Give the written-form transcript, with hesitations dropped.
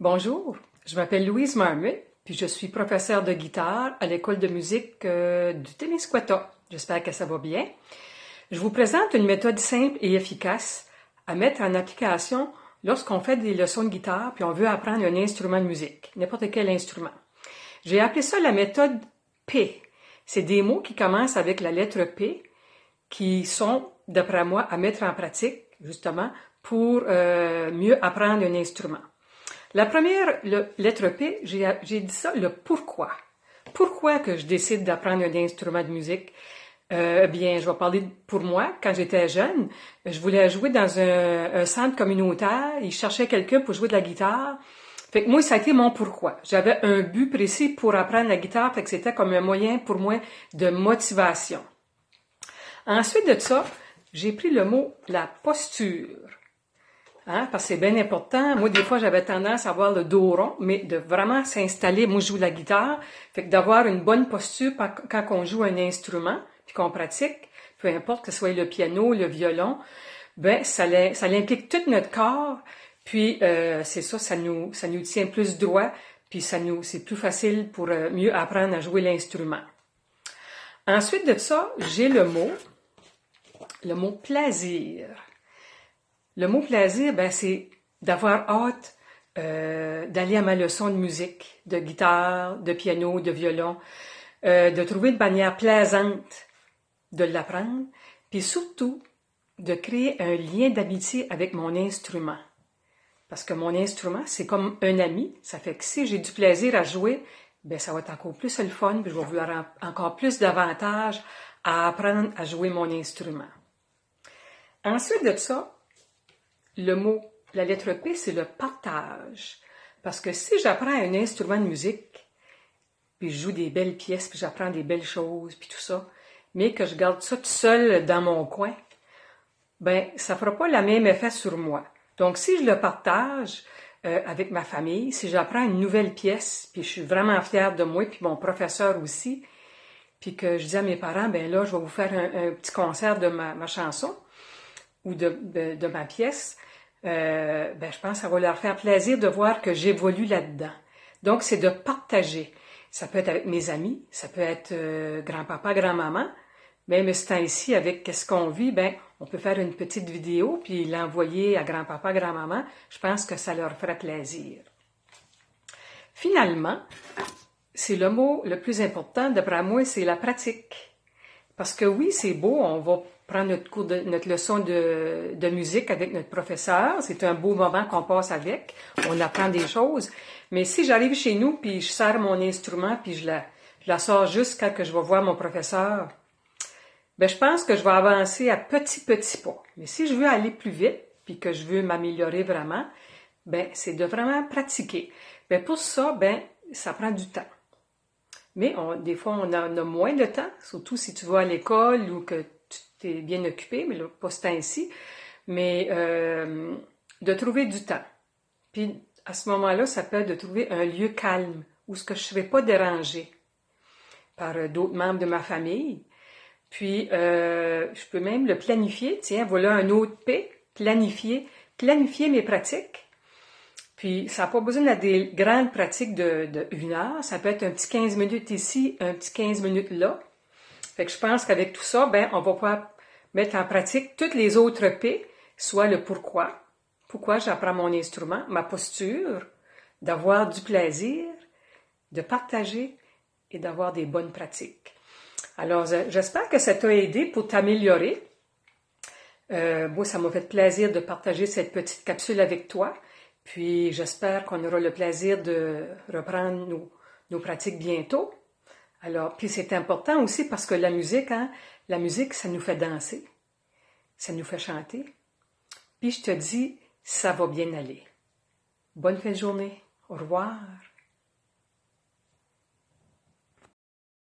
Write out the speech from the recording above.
Bonjour, je m'appelle Louise Marmut, puis je suis professeure de guitare à l'école de musique du Témiscouata. J'espère que ça va bien. Je vous présente une méthode simple et efficace à mettre en application lorsqu'on fait des leçons de guitare puis on veut apprendre un instrument de musique, n'importe quel instrument. J'ai appelé ça la méthode P. C'est des mots qui commencent avec la lettre P qui sont, d'après moi, à mettre en pratique, justement, pour mieux apprendre un instrument. La première lettre P, j'ai dit ça, le pourquoi. Pourquoi que je décide d'apprendre un instrument de musique? Bien, je vais parler pour moi. Quand j'étais jeune, je voulais jouer dans un centre communautaire. Ils cherchaient quelqu'un pour jouer de la guitare. Fait que moi, ça a été mon pourquoi. J'avais un but précis pour apprendre la guitare, fait que c'était comme un moyen pour moi de motivation. Ensuite de ça, j'ai pris le mot la posture. Parce que c'est bien important. Moi, des fois, j'avais tendance à avoir le dos rond, mais de vraiment s'installer. Moi, je joue de la guitare. Fait que d'avoir une bonne posture quand on joue un instrument, puis qu'on pratique, peu importe que ce soit le piano, le violon, ben, ça implique tout notre corps. Puis, c'est ça nous tient plus droit, puis c'est plus facile pour mieux apprendre à jouer l'instrument. Ensuite de ça, j'ai le mot plaisir. Le mot plaisir, ben, c'est d'avoir hâte d'aller à ma leçon de musique, de guitare, de piano, de violon, de trouver une manière plaisante de l'apprendre, puis surtout de créer un lien d'amitié avec mon instrument. Parce que mon instrument, c'est comme un ami. Ça fait que si j'ai du plaisir à jouer, ben ça va être encore plus le fun, puis je vais vouloir encore plus d'avantages à apprendre à jouer mon instrument. Ensuite de ça, la lettre P, c'est le partage. Parce que si j'apprends un instrument de musique, puis je joue des belles pièces, puis j'apprends des belles choses, puis tout ça, mais que je garde ça tout seul dans mon coin, ben ça fera pas le même effet sur moi. Donc, si je le partage avec ma famille, si j'apprends une nouvelle pièce, puis je suis vraiment fière de moi, puis mon professeur aussi, puis que je dis à mes parents, ben là, je vais vous faire un petit concert de ma chanson ou de ma pièce, je pense que ça va leur faire plaisir de voir que j'évolue là-dedans. Donc, c'est de partager. Ça peut être avec mes amis, ça peut être grand-papa, grand-maman, même ce temps-ci, avec qu'est-ce qu'on vit, on peut faire une petite vidéo puis l'envoyer à grand-papa, grand-maman. Je pense que ça leur ferait plaisir. Finalement, c'est le mot le plus important, d'après moi, c'est la pratique. Parce que oui, c'est beau, on va prendre notre leçon de musique avec notre professeur. C'est un beau moment qu'on passe avec. On apprend des choses. Mais si j'arrive chez nous puis je sers mon instrument puis je la sors juste quand que je vais voir mon professeur, je pense que je vais avancer à petits pas. Mais si je veux aller plus vite puis que je veux m'améliorer vraiment, c'est de vraiment pratiquer. Pour ça, ça prend du temps. Mais des fois, on en a moins de temps, surtout si tu vas à l'école ou que tu es bien occupé, mais là, pas ce temps-ci. Mais de trouver du temps. Puis à ce moment-là, ça peut être de trouver un lieu calme où ce que je ne serai pas dérangée par d'autres membres de ma famille. Puis je peux même le planifier. Tiens, voilà un autre P, planifier mes pratiques. Puis, ça n'a pas besoin d'être des grandes pratiques de 1 heure. Ça peut être un petit 15 minutes ici, un petit 15 minutes là. Fait que je pense qu'avec tout ça, on va pouvoir mettre en pratique toutes les autres P, soit le pourquoi. Pourquoi j'apprends mon instrument, ma posture, d'avoir du plaisir, de partager et d'avoir des bonnes pratiques. Alors, j'espère que ça t'a aidé pour t'améliorer. Moi, ça m'a fait plaisir de partager cette petite capsule avec toi. Puis j'espère qu'on aura le plaisir de reprendre nos pratiques bientôt. Alors, puis c'est important aussi parce que la musique, ça nous fait danser, ça nous fait chanter. Puis je te dis, ça va bien aller. Bonne fin de journée. Au revoir.